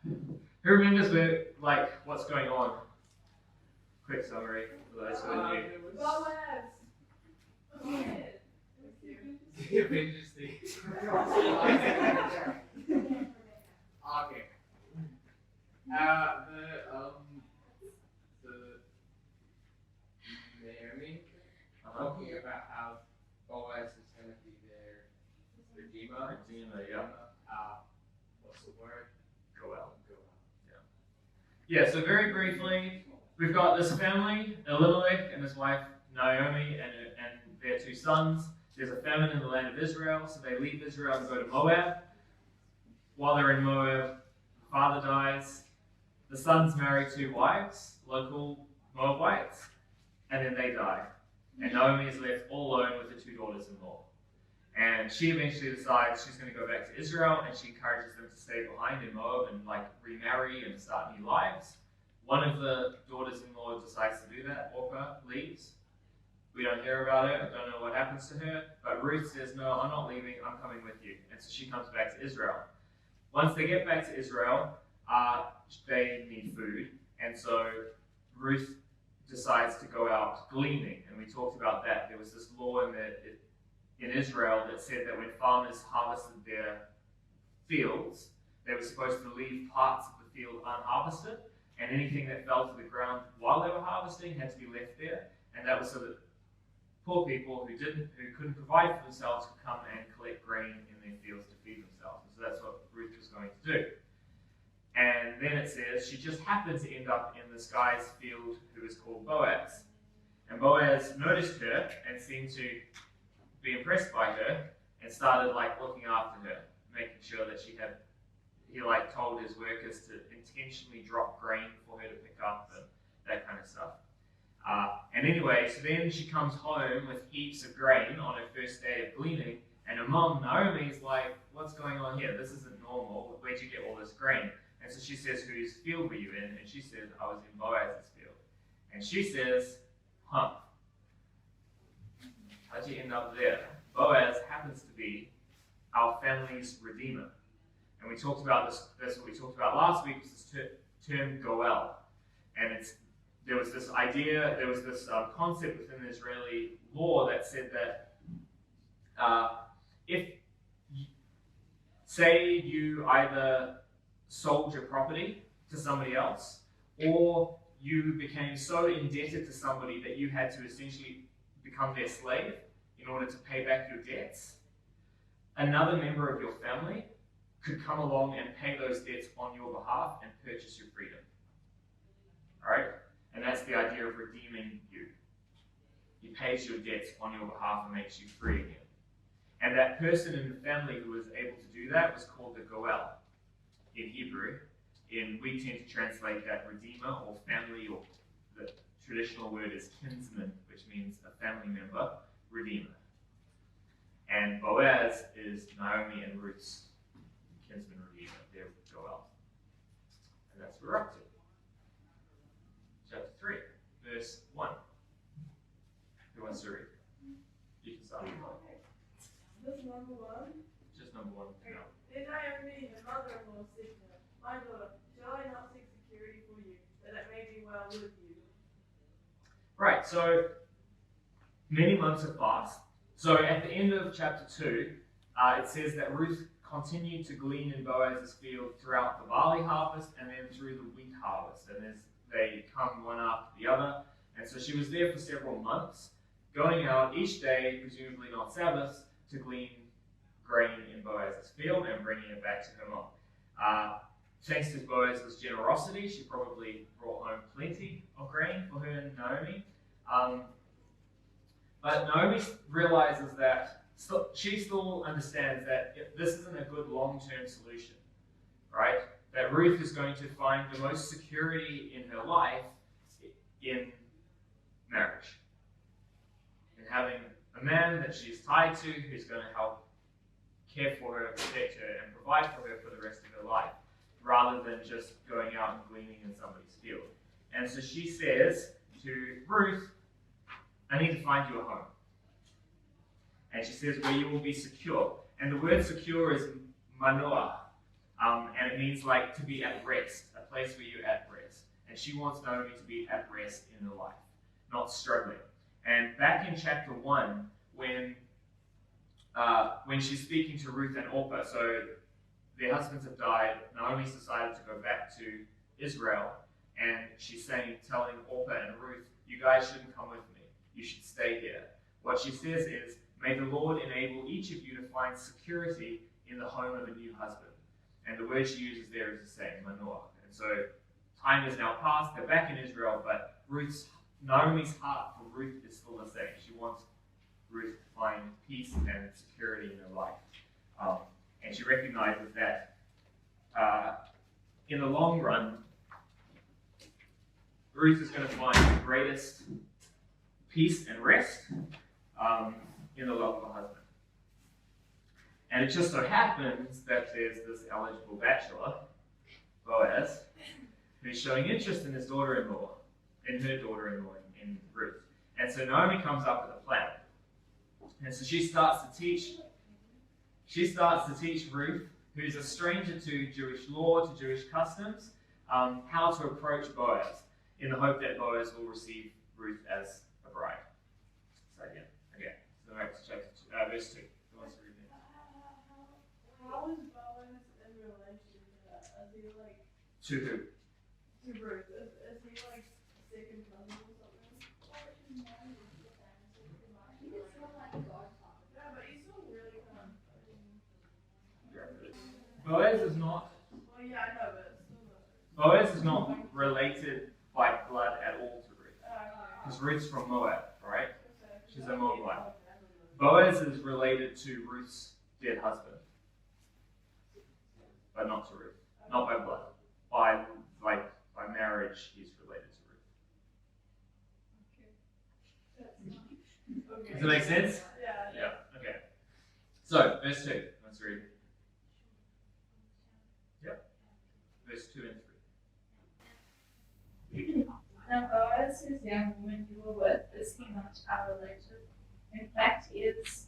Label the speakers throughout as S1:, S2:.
S1: Who remembers what's going on? Quick summary for those who are new.
S2: Okay. Naomi talking about how Boaz is going to be their redeemer.
S1: Yeah.
S2: What's the word?
S1: Goel. Yeah, so very briefly, we've got this family, Elimelech and his wife Naomi and their two sons. There's a famine in the land of Israel, so they leave Israel and go to Moab. While they're in Moab, the father dies. The sons marry two wives, local Moabites, and then they die. And Naomi is left all alone with the two daughters-in-law. And she eventually decides she's going to go back to Israel, and she encourages them to stay behind in Moab and remarry and start new lives. One of the daughters-in-law decides to do that. Orpah leaves. We don't hear about her. I don't know what happens to her. But Ruth says, no, I'm not leaving. I'm coming with you. And so she comes back to Israel. Once they get back to Israel, they need food. And so Ruth decides to go out gleaning. And we talked about that. There was this law in Israel that said that when farmers harvested their fields, they were supposed to leave parts of the field unharvested. And anything that fell to the ground while they were harvesting had to be left there. And that was so that poor people who couldn't provide for themselves could come and collect grain in their fields to feed themselves. And so that's what Ruth was going to do. And then it says she just happened to end up in this guy's field who is called Boaz. And Boaz noticed her and seemed to be impressed by her and started looking after her, making sure that he told his workers to intentionally drop grain for her to pick up and that kind of stuff. And anyway, so then she comes home with heaps of grain on her first day of gleaning, and her mom, Naomi, is like, what's going on here? This isn't normal. Where'd you get all this grain? And so she says, whose field were you in? And she says, I was in Boaz's field. And she says, how'd you end up there? Boaz happens to be our family's redeemer. And we talked about this, that's what we talked about last week, was this term goel. And there was this idea, there was this concept within the Israeli law that said that say you either sold your property to somebody else, or you became so indebted to somebody that you had to essentially become their slave in order to pay back your debts, another member of your family could come along and pay those debts on your behalf and purchase your freedom. All right? And that's the idea of redeeming you. He pays your debts on your behalf and makes you free again. And that person in the family who was able to do that was called the goel in Hebrew. We tend to translate that redeemer or family, or the traditional word is kinsman, which means a family member, redeemer. And Boaz is Naomi and Ruth's kinsman redeemer. They're goel. And that's what we're up to. Chapter 3, verse 1. Who wants to read? You can start.
S3: Just number 1.
S1: Just number 1.
S3: Okay. Then Naomi, her mother-in-law, said to her, my daughter, shall I not seek security for you, that it may be well with you?
S1: Right, so many months have passed. So at the end of chapter 2, it says that Ruth continued to glean in Boaz's field throughout the barley harvest and then through the wheat harvest. And they come one after the other. And so she was there for several months, going out each day, presumably not Sabbaths, to glean grain in Boaz's field and bringing it back to her mom. Thanks to Boaz's generosity, she probably brought home plenty of grain for her and Naomi. But Naomi realizes that she still understands that this isn't a good long-term solution, right? That Ruth is going to find the most security in her life in marriage. In having a man that she's tied to who's going to help care for her, protect her, and provide for her for the rest of her life, rather than just going out and gleaning in somebody's field. And so she says to Ruth, I need to find you a home. And she says, where you will be secure. And the word secure is manoah. And it means like to be at rest, a place where you're at rest. And she wants Naomi to be at rest in her life, not struggling. And back in chapter 1, when she's speaking to Ruth and Orpah, so their husbands have died, Naomi's decided to go back to Israel, and she's telling Orpah and Ruth, you guys shouldn't come with me, you should stay here. What she says is, may the Lord enable each of you to find security in the home of a new husband. And the word she uses there is the same, manoah. And so time has now passed, they're back in Israel, but Naomi's heart for Ruth is still the same. She wants Ruth to find peace and security in her life. And she recognizes that in the long run, Ruth is going to find the greatest peace and rest in the love of a husband. And it just so happens that there's this eligible bachelor, Boaz, who's showing interest in his daughter-in-law, in her daughter-in-law, in Ruth. And so Naomi comes up with a plan. And so she starts to teach Ruth, who's a stranger to Jewish law, to Jewish customs, how to approach Boaz, in the hope that Boaz will receive Ruth as a bride. So again, so next chapter verse 2. Who wants to read it?
S3: How is Boaz in relation to that? Is he like
S1: To who?
S3: to Ruth? Is he like second cousin or something? Yeah, but he's still really kind of.
S1: Boaz is not.
S3: Well, yeah, I know, but it's still not.
S1: Boaz is not related by blood at all to Ruth. Because Ruth's from Moab, right? She's a Moabite. Boaz is related to Ruth's dead husband, but not to Ruth. Not by blood. By marriage, he's related to Ruth.
S3: Okay.
S1: Does that make sense?
S3: Yeah.
S1: Okay. So, verse 2. Let's read. Yep. Verse 2 and 3.
S4: Now Boaz, whose young woman you were with, is he not our relative? In fact, he is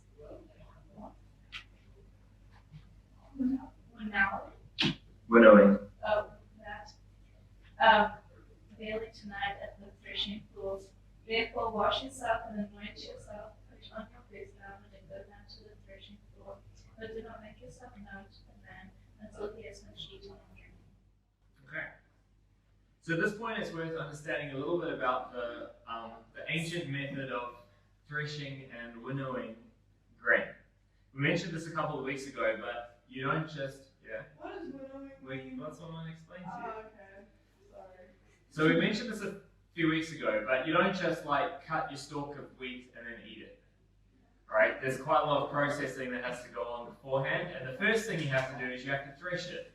S1: Winnowing.
S4: Oh, that. Daily tonight at the threshing floors. Therefore wash yourself and anoint yourself, put on your face garment and go down to the threshing floor. But do not make yourself known to the man until he has much eaten and drink.
S1: Okay. So at this point, it's worth understanding a little bit about the ancient method of threshing and winnowing grain. We mentioned this a couple of weeks ago, but you don't just,
S3: What is winnowing mean?
S1: let someone explain to you.
S3: Okay. Sorry.
S1: So we mentioned this a few weeks ago, but you don't just cut your stalk of wheat and then eat it, right? There's quite a lot of processing that has to go on beforehand, and the first thing you have to do is you have to thresh it.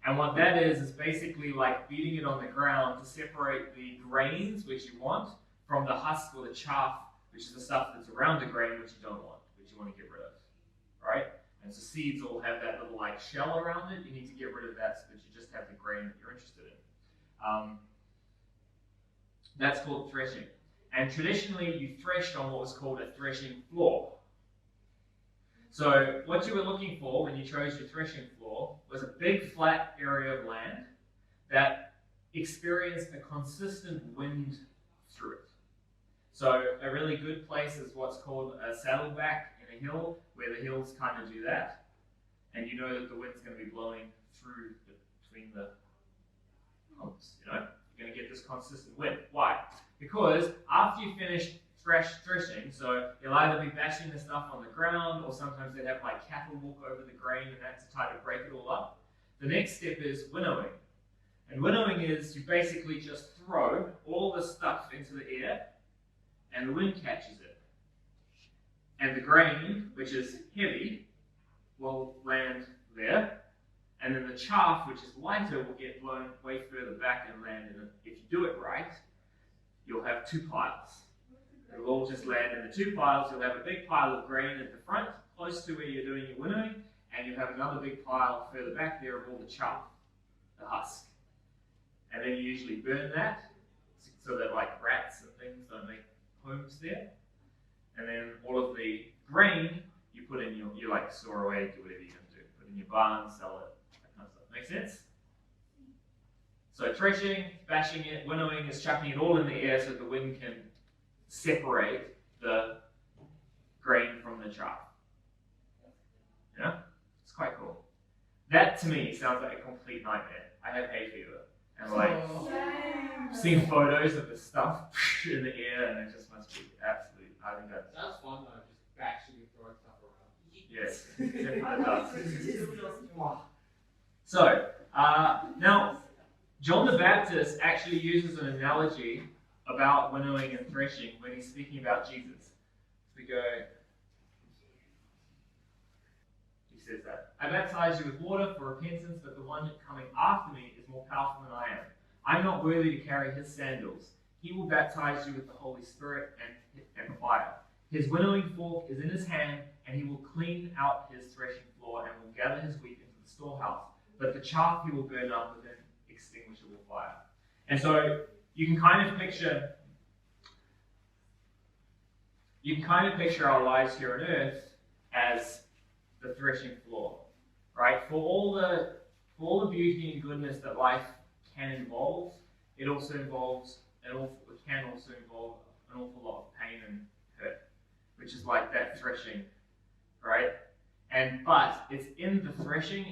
S1: And what that is basically like beating it on the ground to separate the grains, which you want, from the husk or the chaff, which is the stuff that's around the grain, which you don't want, which you want to get rid of, right? And so seeds all have that little shell around it. You need to get rid of that so that you just have the grain that you're interested in. That's called threshing. And traditionally, you threshed on what was called a threshing floor. So what you were looking for when you chose your threshing floor was a big flat area of land that experienced a consistent wind through it. So a really good place is what's called a saddleback in a hill, where the hills kind of do that. And you know that the wind's going to be blowing through between the humps, You're going to get this consistent wind. Why? Because after you finish threshing, so you'll either be bashing the stuff on the ground, or sometimes they'd have cattle walk over the grain, and that's to try to break it all up. The next step is winnowing. And winnowing is you basically just throw all the stuff into the air, and the wind catches it. And the grain, which is heavy, will land there, and then the chaff, which is lighter, will get blown way further back and land in it. If you do it right, you'll have two piles. It'll all just land in the two piles. You'll have a big pile of grain at the front, close to where you're doing your winnowing, and you have another big pile further back there of all the chaff, the husk. And then you usually burn that, so that rats and things don't make homes there. And then all of the grain you put in you store away, do whatever you're going to do. Put in your barn, sell it, that kind of stuff. Make Make sense? So threshing, bashing it, winnowing is chucking it all in the air so the wind can separate the grain from the chaff. Yeah? It's quite cool. That to me sounds like a complete nightmare. I have hay fever. And I've seen photos of the stuff in the air and it just must be absolute. I think that's...
S2: Sounds fun though, just bashing and throwing stuff around.
S1: Yes, it does. So, now, John the Baptist actually uses an analogy about winnowing and threshing when he's speaking about Jesus. We go, he says that, I baptize you with water for repentance, but the one coming after me is more powerful than I am. I'm not worthy to carry his sandals. He will baptize you with the Holy Spirit and fire. His winnowing fork is in his hand, and he will clean out his threshing floor and will gather his wheat into the storehouse. But the chaff he will burn up with an extinguishable fire. And so you can kind of picture our lives here on earth as the threshing floor, right? For all the beauty and goodness that life can involve, it can also involve an awful lot of pain and hurt, which is like that threshing, right? But it's in the threshing,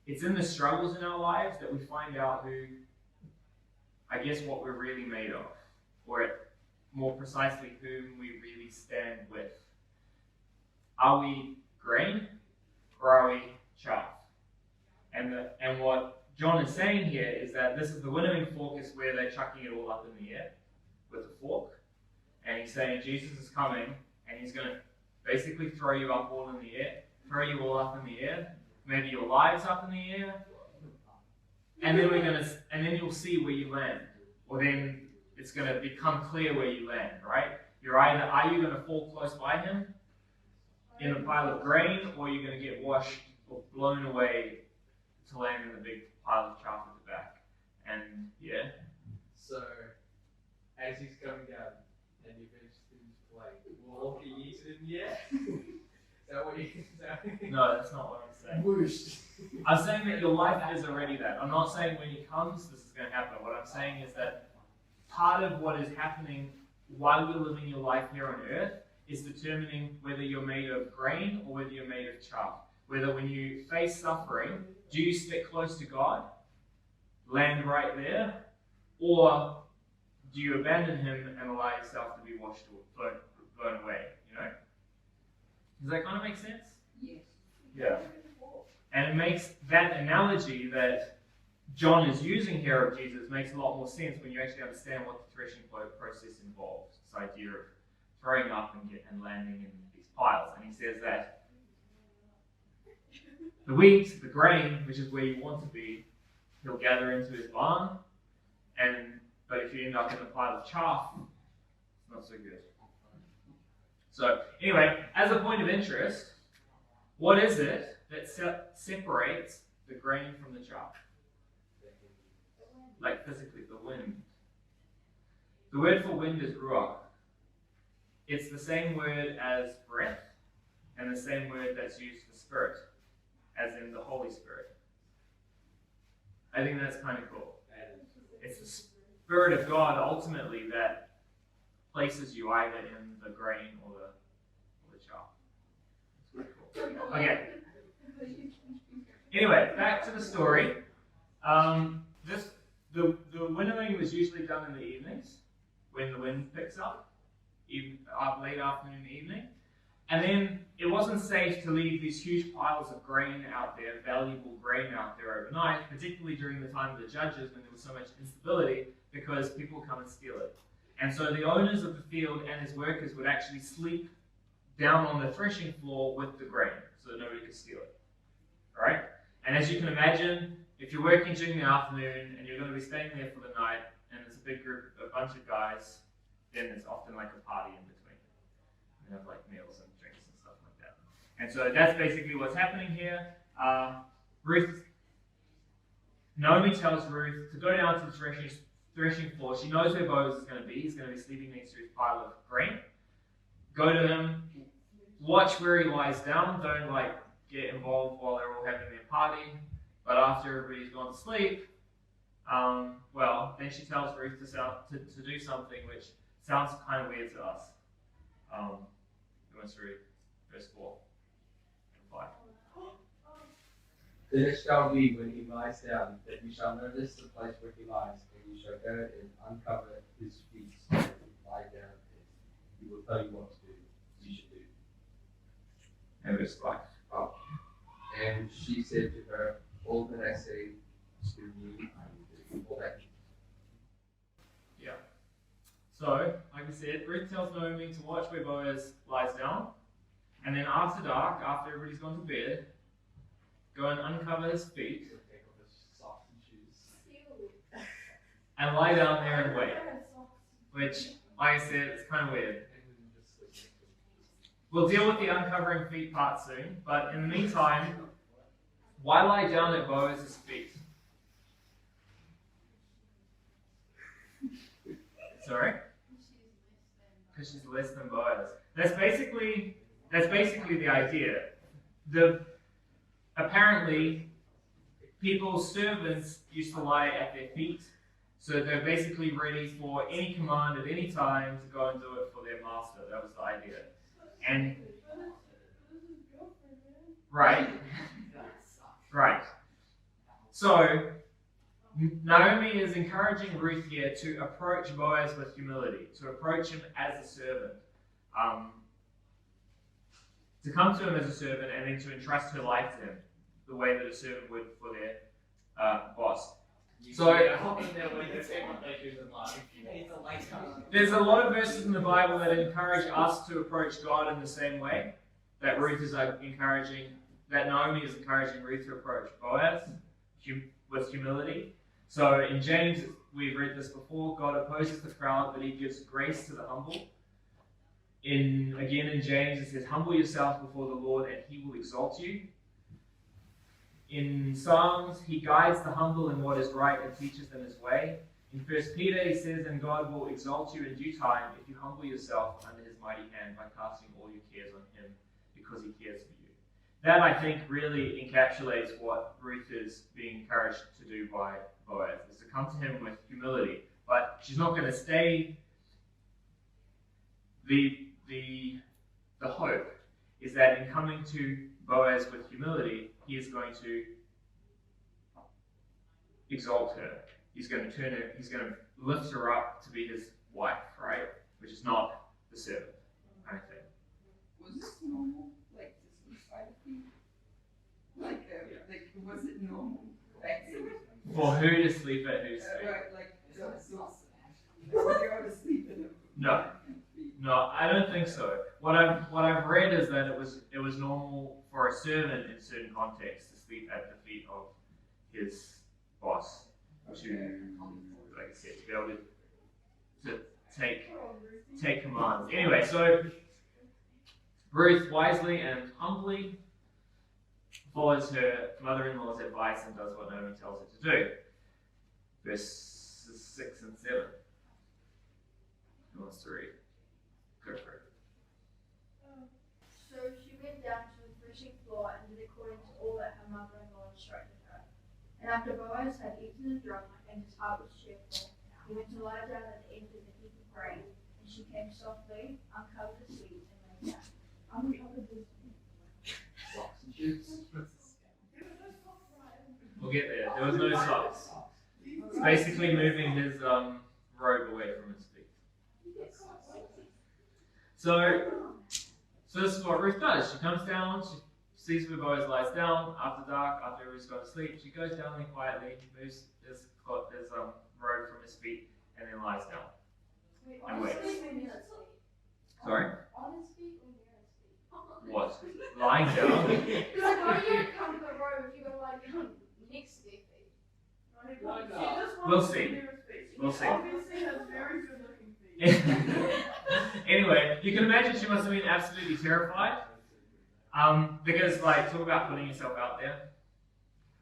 S1: it's in the struggles in our lives that we find out what we're really made of, or more precisely, whom we really stand with. Are we grain or are we chaff? And what John is saying here is that this is the winnowing fork, is where they're chucking it all up in the air with a fork. And he's saying Jesus is coming and he's going to basically throw you up all in the air, throw you all up in the air, maybe your lives up in the air, and then you'll see where you land. Or then it's going to become clear where you land, right? Are you going to fall close by him in a pile of grain, or are you going to get washed or blown away to land in the big pile of chaff at the back? And yeah.
S2: So, as he's coming down, and you finish things like, will all be eaten in the air? Is that what you're saying?
S1: No, that's not what I'm saying.
S2: Whoosh.
S1: I'm saying that your life is already that. I'm not saying when he comes, this is going to happen. What I'm saying is that part of what is happening while you're living your life here on earth is determining whether you're made of grain or whether you're made of chaff. Whether when you face suffering, do you stick close to God, land right there, or do you abandon him and allow yourself to be washed or blown away? You know? Does that kind of make sense?
S5: Yes.
S1: Yeah. And it makes that analogy that John is using here of Jesus makes a lot more sense when you actually understand what the threshing process involves. This idea of throwing up and landing in these piles. And he says that the wheat, the grain, which is where you want to be, he'll gather into his barn. But if you end up in a pile of chaff, it's not so good. So anyway, as a point of interest, what is it that separates the grain from the chaff? Like physically, the wind. The word for wind is ruach. It's the same word as breath, and the same word that's used for spirit, as in the Holy Spirit. I think that's kind of cool. It's the Spirit of God ultimately that places you either in the grain or the chaff. It's pretty cool. Okay. Anyway, back to the story. The winnowing was usually done in the evenings when the wind picks up, late afternoon, evening. And then it wasn't safe to leave these huge piles of grain out there, valuable grain out there overnight, particularly during the time of the judges when there was so much instability, because people would come and steal it. And so the owners of the field and his workers would actually sleep down on the threshing floor with the grain so that nobody could steal it. All right? And as you can imagine, if you're working during the afternoon and you're going to be staying there for the night and it's a big group, a bunch of guys, then there's often like a party in between. You have like meals and drinks and stuff like that. And so that's basically what's happening here. Naomi tells Ruth to go down to the threshing floor. She knows where Boaz is going to be. He's going to be sleeping next to his pile of grain. Go to him, watch where he lies down. Don't get involved while they're all having their party. But after everybody's gone to sleep, then she tells Ruth to do something which sounds kind of weird to us. Who wants to read verse 4 and 5?
S2: Then it shall be when he lies down that you shall notice the place where he lies, and you shall go and uncover his feet so that he lie down, and he will tell you what to do. You should do.
S1: And verse 5.
S2: And she said to her, all that I say to you, I will do. All that.
S1: Yeah. So, like I said, Ruth tells Naomi to watch where Boaz lies down, and then after dark, after everybody's gone to bed, go and uncover his feet
S2: Take off his socks and shoes.
S1: and lie down there and wait. Which, like I said, it's kind of weird. We'll deal with the uncovering feet part soon, but in the meantime, why lie down at Boaz's feet? Sorry? Because she's less than Boaz. That's basically the idea. Apparently, people's servants used to lie at their feet, so they're basically ready for any command at any time to go and do it for their master. That was the idea. And right. So Naomi is encouraging Ruth here to approach Boaz with humility, to approach him as a servant, to come to him as a servant, and then to entrust her life to him, the way that a servant would for their boss. So there's a lot of verses in the Bible that encourage us to approach God in the same way that Ruth is encouraging, that Naomi is encouraging Ruth to approach Boaz with humility. So in James, we've read this before, God opposes the proud, but he gives grace to the humble. In James, it says, humble yourself before the Lord and he will exalt you. In Psalms, he guides the humble in what is right and teaches them his way. In 1 Peter, he says, and God will exalt you in due time if you humble yourself under his mighty hand by casting all your cares on him because he cares for you. That, I think, really encapsulates what Ruth is being encouraged to do by Boaz, is to come to him with humility. But she's not going to stay. The hope is that in coming to Boaz with humility, he is going to exalt her. He's going to turn her, he's going to lift her up to be his wife, right? Which is not the servant, I think.
S5: Was this normal, like to sleep by the feet? Like, was it normal back then?
S1: For who to sleep at whose feet?
S5: Right, like, so go to sleep in
S1: No. No, I don't think so. What I've read is that it was normal for a servant in certain contexts to sleep at the feet of his boss, to, like I said, to be able to take commands. Anyway, so Ruth wisely and humbly follows her mother-in-law's advice and does what Naomi tells her to do. Verses 6 and 7. Who wants to read? Go for it.
S6: So she went down to the threshing floor and did according to all that her mother-in-law instructed her. And after Boaz had eaten and drunk, and his heart was cheerful, he went to lie down at the end of the heap of grain. And she came softly, uncovered his feet, and lay down. Uncovered his
S2: Socks and shoes.
S1: We'll get there. There was no socks. It's basically moving his robe away from his feet. So this is what Ruth does. She comes down, she sees where Boaz lies down after dark, after everybody's gone to sleep. She goes down there quietly, moves his robe from his feet, and then lies down. And waits. Sorry?
S6: On his feet or near his feet?
S1: What? Lying down?
S6: Because like, why do you come to the road if you go like next to their feet?
S1: We'll see. We'll see.
S3: Obviously has very good looking feet.
S1: Anyway, you can imagine she must have been absolutely terrified. Because, like, talk about putting yourself out there.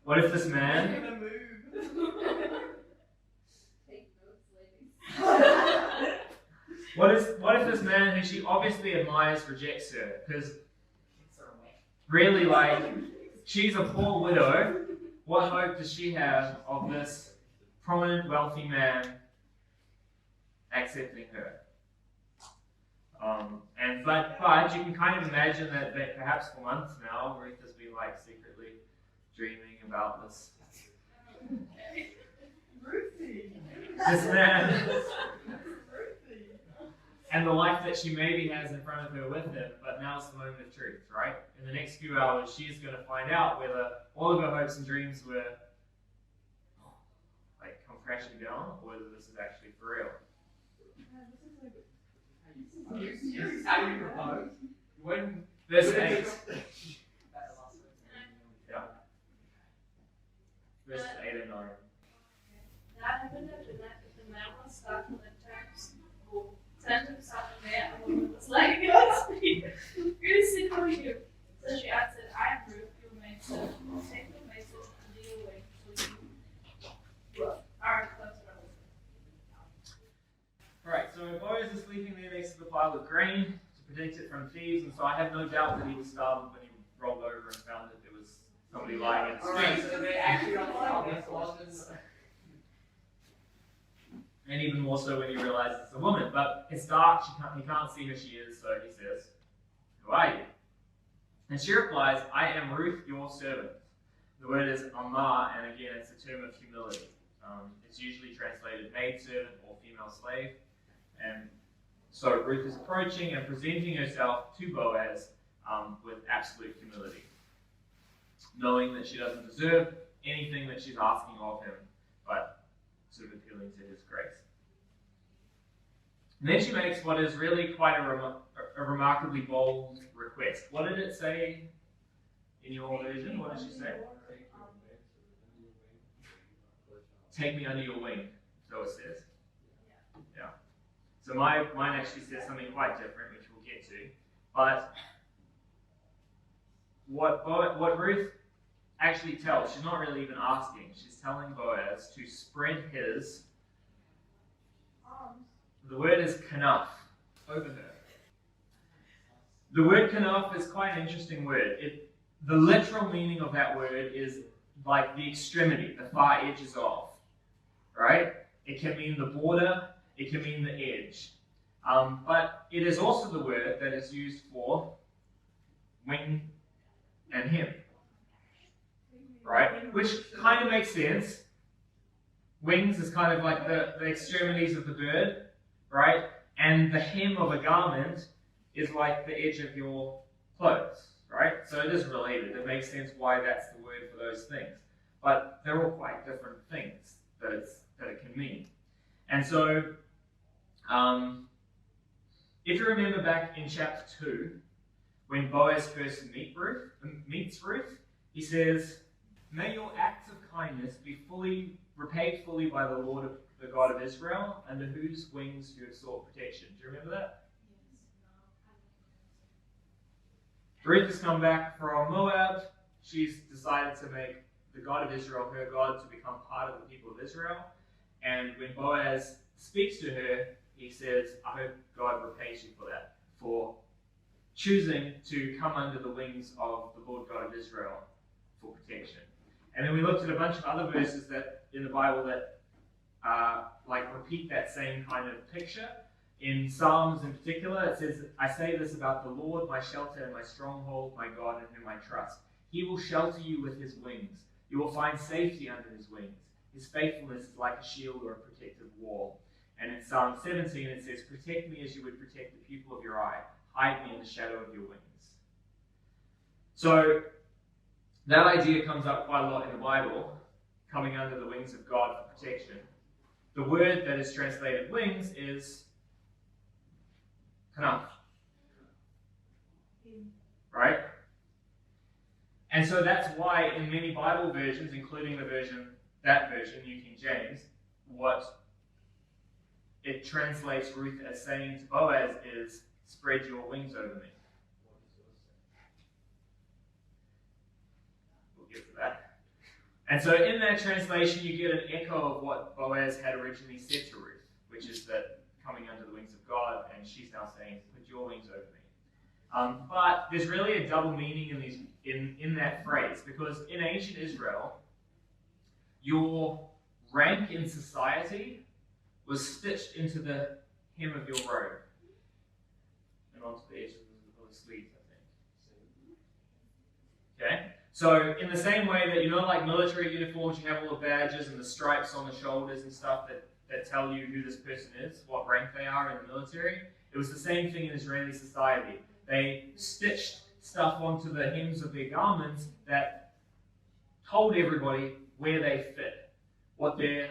S1: What if this man... What if this man who she obviously admires rejects her? Because really, like, she's a poor widow what hope does she have of this prominent, wealthy man accepting her? But you can kind of imagine that perhaps for months now, Ruth has been like secretly dreaming about this man and the life that she maybe has in front of her with him. But now it's the moment of truth, right? In the next few hours, she's going to find out whether all of her hopes and dreams were like come crashing down, or whether this is actually for real.
S2: How do you propose? When
S1: Verse 8. Yeah. Verses 8 and 9.
S4: That happened after that, the man was startled and turned himself and there a woman was lying at his feet. Really, who are you? So she answered, I am Ruth, your maidservant. Take your maidservant under your wing, for you are a close relative.
S1: Alright, so Boaz is sleeping there next to the pile of grain to protect it from thieves, and so I have no doubt that he was startled when he rolled over and found that there was somebody lying in the street.
S2: so they actually on this wasn't.
S1: And even more so when he realizes it's a woman. But it's dark, he can't see who she is, so he says, who are you? And she replies, I am Ruth, your servant. The word is amah, and again it's a term of humility. It's usually translated maidservant or female slave. And so Ruth is approaching and presenting herself to Boaz with absolute humility, knowing that she doesn't deserve anything that she's asking of him, but sort of appealing to his grace. And then she makes what is really quite a remarkably bold request. What did it say in your version? What did she say? Take me under your wing, so it says. Yeah. So mine actually says something quite different, which we'll get to. But what Ruth actually tells, she's not really even asking. She's telling Boaz to spread his, the word is kanaph, over her. The word kanaph is quite an interesting word. The literal meaning of that word is like the extremity, the far edges of, right? It can mean the border, it can mean the edge. But it is also the word that is used for wing and hem. Right? Which kind of makes sense. Wings is kind of like the extremities of the bird, right? And the hem of a garment is like the edge of your clothes, right? So it is related. It makes sense why that's the word for those things. But they're all quite different things that it can mean. And so, if you remember back in chapter 2, when Boaz first meets Ruth, he says, may your acts of kindness be repaid fully by the Lord, the God of Israel, under whose wings you have sought protection. Do you remember that? Ruth has come back from Moab. She's decided to make the God of Israel her God, to become part of the people of Israel. And when Boaz speaks to her, he says, I hope God repays you for that, for choosing to come under the wings of the Lord God of Israel for protection. And then we looked at a bunch of other verses that in the Bible that repeat that same kind of picture. In Psalms in particular, it says, I say this about the Lord, my shelter and my stronghold, my God in whom I trust. He will shelter you with his wings. You will find safety under his wings. His faithfulness is like a shield or a protective wall. And in Psalm 17 it says, protect me as you would protect the pupil of your eye. Hide me in the shadow of your wings. So that idea comes up quite a lot in the Bible, coming under the wings of God for protection. The word that is translated wings is kanaph. Right? And so that's why in many Bible versions, including that version, New King James, what it translates Ruth as saying to Boaz is, spread your wings over me. We'll get to that. And so in that translation, you get an echo of what Boaz had originally said to Ruth, which is that coming under the wings of God, and she's now saying, put your wings over me. But there's really a double meaning in that phrase, because in ancient Israel, your rank in society was stitched into the hem of your robe and onto the edges of the sleeves, I think. Okay? So in the same way that, like military uniforms, you have all the badges and the stripes on the shoulders and stuff that tell you who this person is, what rank they are in the military, it was the same thing in Israeli society. They stitched stuff onto the hems of their garments that told everybody where they fit, what their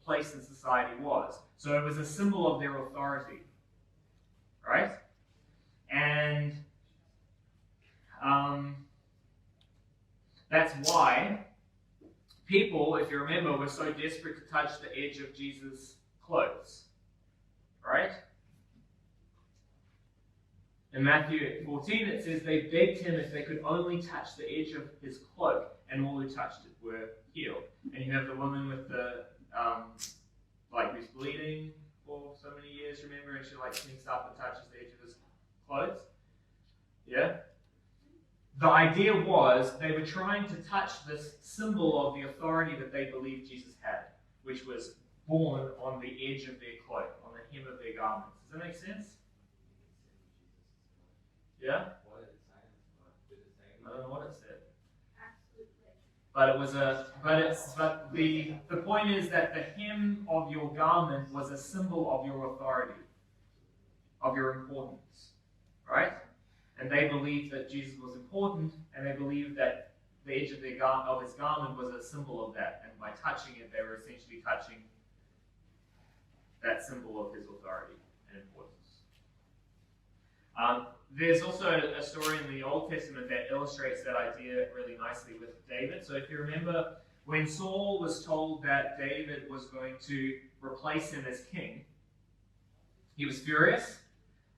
S1: place in society was. So it was a symbol of their authority, right? And that's why people, if you remember, were so desperate to touch the edge of Jesus' clothes, right? In Matthew 14, it says they begged him if they could only touch the edge of his cloak, and all who touched it were healed. And you have the woman with the, who's bleeding for so many years, remember, and she sneaks up and touches the edge of his clothes. Yeah? The idea was they were trying to touch this symbol of the authority that they believed Jesus had, which was born on the edge of their cloak, on the hem of their garments. Does that make sense? Yeah?
S2: What did it say? Did it say
S1: I don't know what it said.
S6: Absolutely.
S1: But it was the point is that the hem of your garment was a symbol of your authority, of your importance, right? And they believed that Jesus was important, and they believed that the edge of his garment was a symbol of that. And by touching it, they were essentially touching that symbol of his authority and importance. There's also a story in the Old Testament that illustrates that idea really nicely with David. So if you remember, when Saul was told that David was going to replace him as king, he was furious,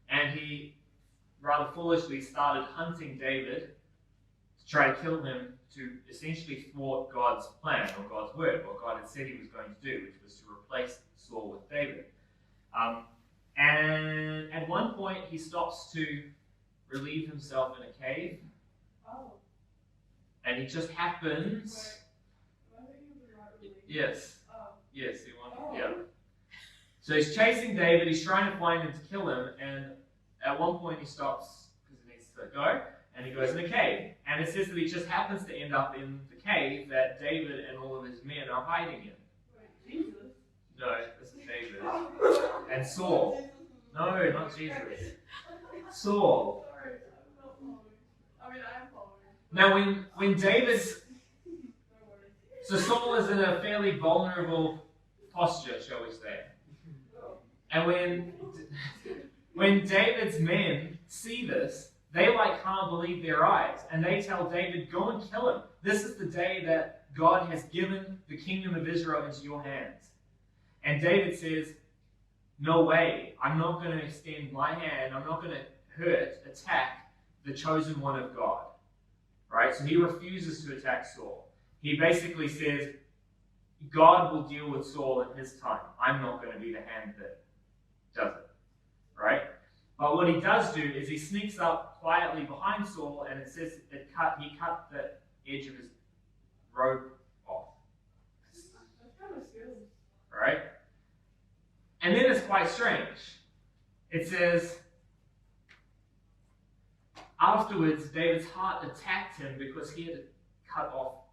S1: and he rather foolishly started hunting David to try to kill him, to essentially thwart God's plan or God's word, what God had said he was going to do, which was to replace Saul with David. And at one point, he stops to relieve himself in a cave.
S3: Oh.
S1: And he just happens.
S3: Wait. I think you were right with me.
S1: Yes.
S3: Oh.
S1: Yes, he wanted.
S3: Oh.
S1: Yeah. So he's chasing David. He's trying to find him to kill him. And at one point, he stops because he needs to go. And he goes in a cave. And it says that he just happens to end up in the cave that David and all of his men are hiding in.
S3: Wait, Jesus?
S1: No, this is David. And Saul. No, not Jesus. Saul.
S3: Sorry, I'm not following. I mean, I am following.
S1: Now, when David's...
S3: No worries.
S1: So Saul is in a fairly vulnerable posture, shall we say. And when David's men see this, they can't believe their eyes. And they tell David, go and kill him. This is the day that God has given the kingdom of Israel into your hands. And David says, no way, I'm not going to extend my hand, I'm not going to attack the chosen one of God. Right? So he refuses to attack Saul. He basically says, God will deal with Saul in his time. I'm not going to be the hand that does it. Right? But what he does do is he sneaks up quietly behind Saul, and it says he cut the edge of his robe off.
S3: That's kind of skills.
S1: Right? And then it's quite strange. It says, afterwards, David's heart attacked him because he had cut off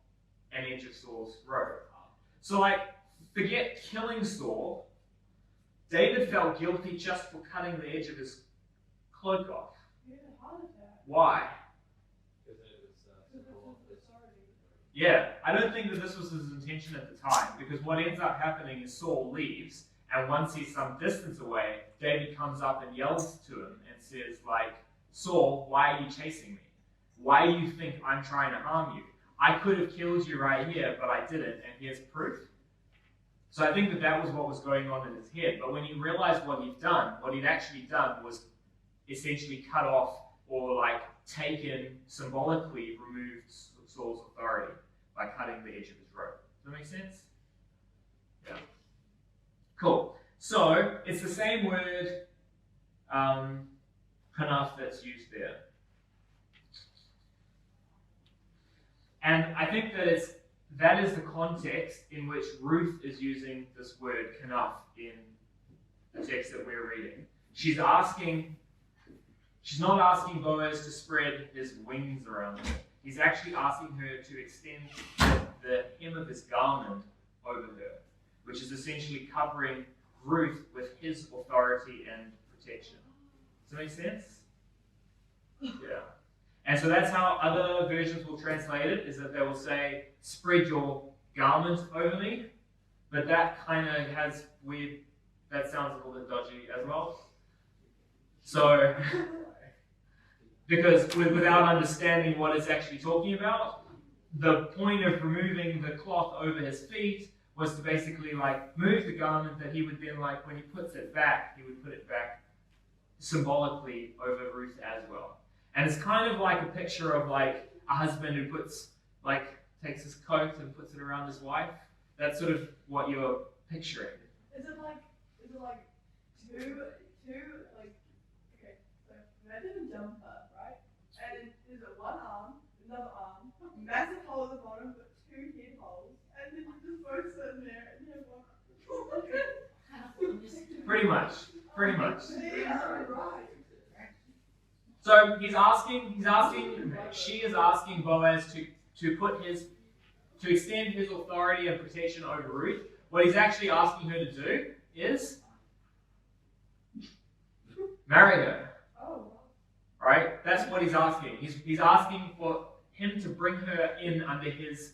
S1: an edge of Saul's robe. So, forget killing Saul. David felt guilty just for cutting the edge of his cloak off.
S3: Yeah, heart attack.
S1: Why?
S2: Because it was symbol of his authority.
S1: Yeah, I don't think that this was his intention at the time, because what ends up happening is Saul leaves, and once he's some distance away, David comes up and yells to him and says, Saul, why are you chasing me? Why do you think I'm trying to harm you? I could have killed you right here, but I didn't, and here's proof. So I think that was what was going on in his head. But when he realized what he'd actually done was essentially cut off or taken, symbolically removed Saul's authority by cutting the edge of his robe. Does that make sense? Yeah. Cool. So it's the same word, kanaph, that's used there. And I think that that is the context in which Ruth is using this word kanaph in the text that we're reading. She's not asking Boaz to spread his wings around her. He's actually asking her to extend the hem of his garment over her, which is essentially covering Ruth with his authority and protection. Does that make sense? Yeah. And so that's how other versions will translate it, is that they will say, spread your garment over me. But that kind of has weird, that sounds a little bit dodgy as well. So, because without understanding what it's actually talking about, the point of removing the cloth over his feet was to basically like move the garment that he would then, like when he puts it back, he would put it back symbolically over Ruth as well. And it's kind of like a picture of like a husband who takes his coat and puts it around his wife. That's sort of what you're picturing.
S3: Is it like two, like, okay, so imagine a jumper, right? And then there's one arm, another arm, massive hole at the bottom, but two head holes, and then you just both sit in there and you have one.
S1: Pretty much.
S3: Yeah, right.
S1: So she is asking Boaz to extend his authority and protection over Ruth. What he's actually asking her to do is marry her.
S3: Oh.
S1: Right? That's what he's asking. He's asking for him to bring her in under his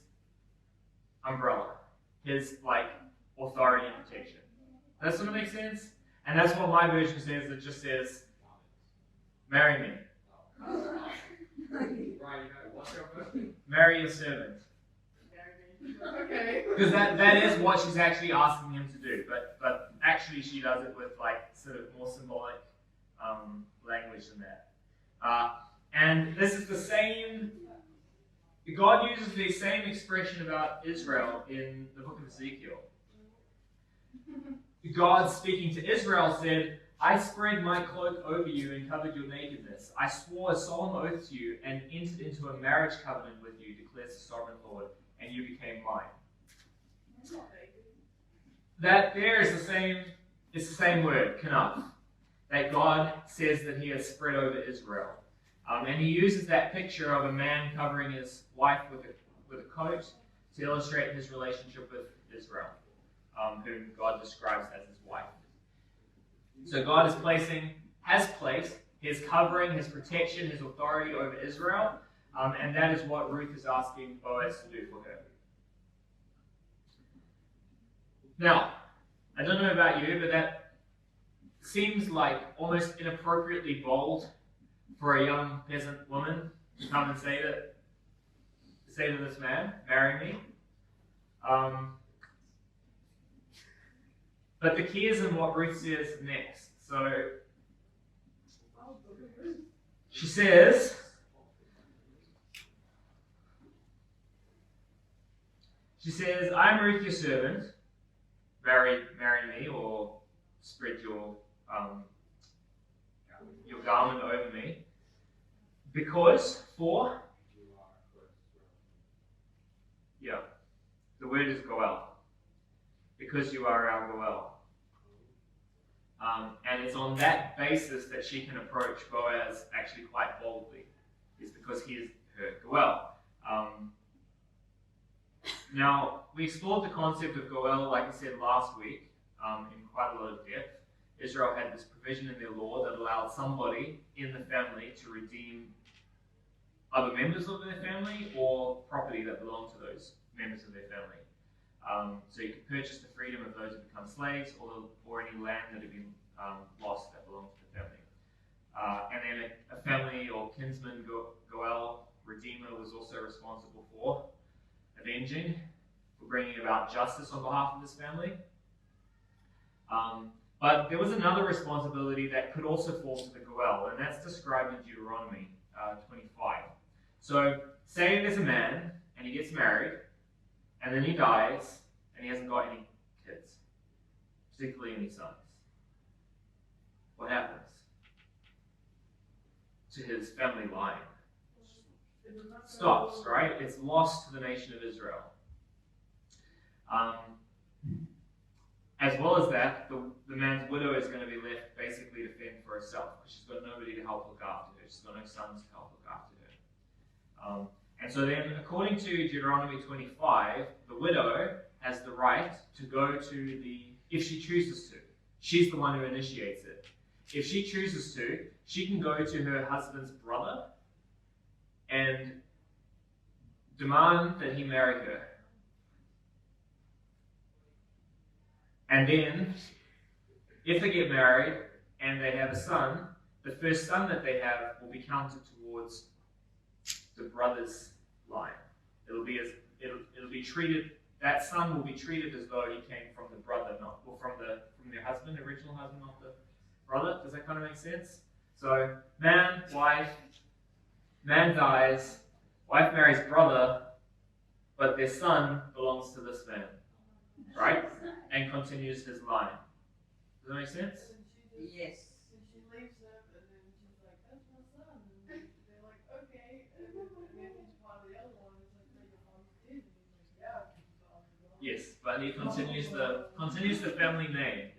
S1: umbrella, his authority and protection. Does that sort of make sense? And that's what my version says. It just says, marry me. Marry your servant.
S3: Okay.
S1: Because that is what she's actually asking him to do. But actually she does it with sort of more symbolic language than that. And this is the same, God uses the same expression about Israel in the book of Ezekiel. God speaking to Israel said, I spread my cloak over you and covered your nakedness. I swore a solemn oath to you and entered into a marriage covenant with you, declares the sovereign Lord, and you became mine. That there is it's the same word, kanaph, that God says that he has spread over Israel. And he uses that picture of a man covering his wife with a coat to illustrate his relationship with Israel, whom God describes as his wife. So God has placed his covering, his protection, his authority over Israel, and that is what Ruth is asking Boaz to do for her. Now, I don't know about you, but that seems like almost inappropriately bold for a young peasant woman to come and say to this man, marry me. But the key is in what Ruth says next. So she says, I'm Ruth, your servant. Marry me, or spread your garment over me. The word is goel. Because you are our goel. And it's on that basis that she can approach Boaz actually quite boldly. It's because he is her goel. Now, we explored the concept of goel, like I said last week, in quite a lot of depth. Israel had this provision in their law that allowed somebody in the family to redeem other members of their family or property that belonged to those members of their family. So you could purchase the freedom of those who become slaves or any land that had been lost that belonged to the family. And then a family or kinsman goel, redeemer, was also responsible for avenging, for bringing about justice on behalf of this family. But there was another responsibility that could also fall to the goel, and that's described in Deuteronomy 25. So say there's a man and he gets married, and then he dies, and he hasn't got any kids, particularly any sons. What happens to his family line? Stops, right? It's lost to the nation of Israel. As well as that, the man's widow is going to be left basically to fend for herself, because she's got nobody to help look after her. She's got no sons to help look after her. And so then, according to Deuteronomy 25, the widow has the right to go to if she chooses to. She's the one who initiates it. If she chooses to, she can go to her husband's brother and demand that he marry her. And then, if they get married and they have a son, the first son that they have will be counted towards the brother's line. It'll be treated. That son will be treated as though he came from the brother, or from their husband, the original husband, not the brother. Does that kind of make sense? So, man, wife, man dies, wife marries brother, but their son belongs to this man, right? And continues his line. Does that make sense?
S5: Yes.
S3: And she leaves him, and then she's like, "That's my son." And they're like, "Okay." And then he's part of the other one. It's like, "No, your mom's dead." And he's like, "Yeah."
S1: Yes, but he continues the family name.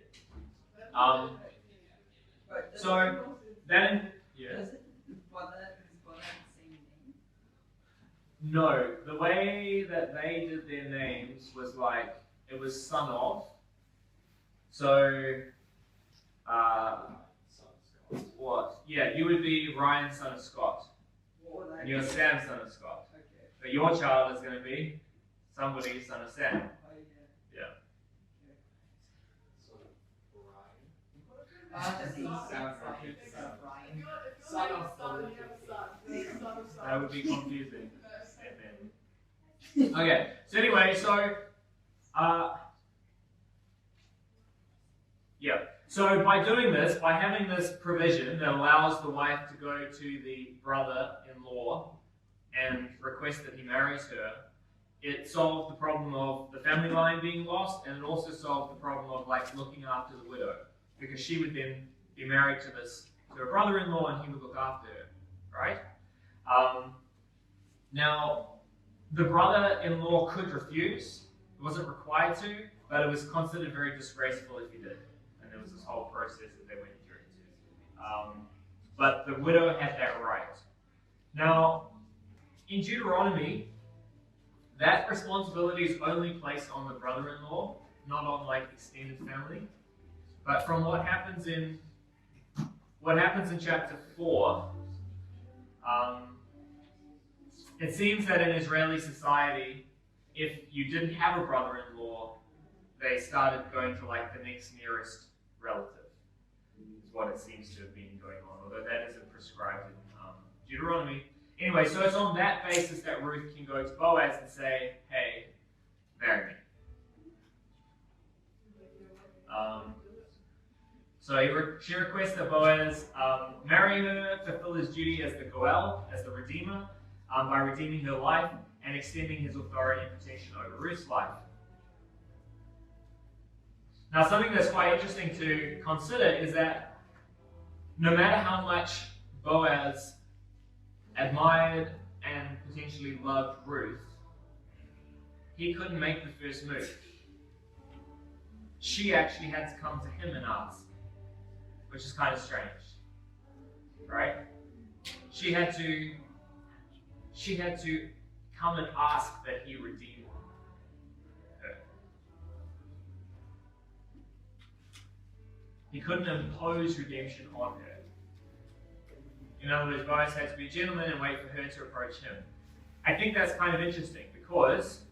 S5: But
S1: So then, yeah.
S5: does it his brother have the same name?
S1: No, the way that they did their names was like, it was son of. So, what? Yeah, you would be Ryan, son of Scott.
S5: What would I
S1: And you're
S5: be?
S1: Sam, son of Scott.
S5: Okay.
S1: But your child is going to be somebody, son of Sam.
S5: Oh, yeah.
S1: Yeah.
S5: Does he sound right?
S3: If your
S7: Son
S3: name
S7: of
S3: is son and you have a son, you're the son of son.
S1: That would be confusing. Okay, so anyway, so by doing this, by having this provision that allows the wife to go to the brother-in-law and request that he marries her, it solved the problem of the family line being lost, and it also solved the problem of like looking after the widow, because she would then be married to her brother-in-law, and he would look after her, right? Now, the brother-in-law could refuse. It wasn't required to, but it was considered very disgraceful if he did. And there was this whole process that they went through. But the widow had that right. Now, in Deuteronomy, that responsibility is only placed on the brother-in-law, not on like extended family. But from what happens in chapter 4, it seems that in Israeli society, if you didn't have a brother-in-law, they started going to like the next nearest relative, is what it seems to have been going on, although that isn't prescribed in Deuteronomy. Anyway, so it's on that basis that Ruth can go to Boaz and say, "Hey, marry me." So she requests that Boaz marry her, fulfill his duty as the Goel, as the Redeemer, by redeeming her life and extending his authority and protection over Ruth's life. Now, something that's quite interesting to consider is that no matter how much Boaz admired and potentially loved Ruth, he couldn't make the first move. She actually had to come to him and ask, which is kind of strange, right? She had to come and ask that he redeem her. He couldn't impose redemption on her. In other words, Boaz had to be a gentleman and wait for her to approach him. I think that's kind of interesting because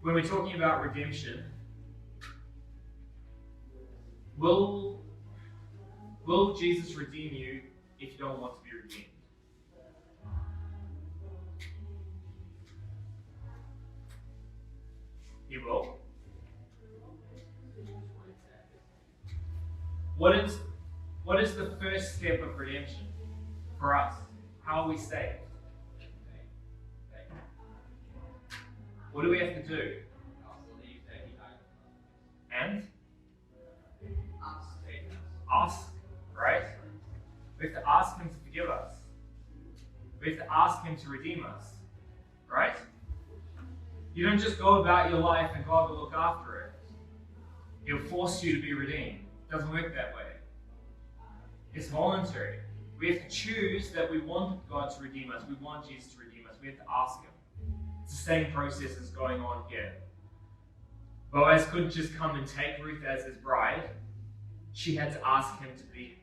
S1: when we're talking about redemption, will Jesus redeem you if you don't want to be redeemed? He will. What is the first step of redemption for us? How are we saved? What do we have to do? And ask, right? We have to ask him to forgive us. We have to ask him to redeem us, right? You don't just go about your life and God will look after it. He'll force you to be redeemed. It doesn't work that way. It's voluntary. We have to choose that we want God to redeem us. We want Jesus to redeem us. We have to ask Him. It's the same process that's going on here. Boaz couldn't just come and take Ruth as his bride. She had to ask him to be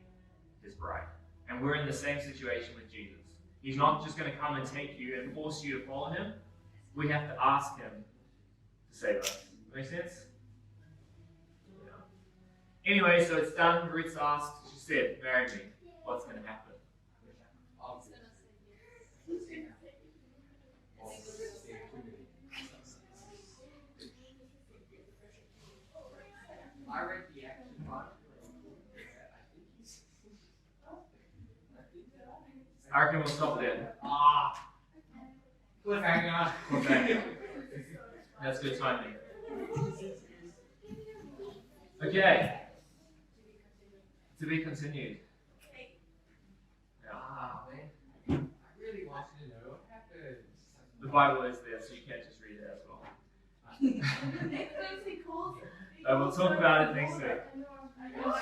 S1: his bride. And we're in the same situation with Jesus. He's not just going to come and take you and force you to follow Him. We have to ask Him to save us. Make sense? Yeah. Anyway, so it's done. Ruth's asked. She said, marry me. What's going to happen?
S2: I read the action part.
S1: I reckon we'll stop there.
S2: Cliffhanger.
S1: Okay. That's good timing. Okay. To be continued. Yeah.
S2: Man. I really want you to know what happened.
S1: The Bible is there, so you can't just read it as well.
S3: Next time he calls.
S1: We'll talk about it next week.
S3: I know.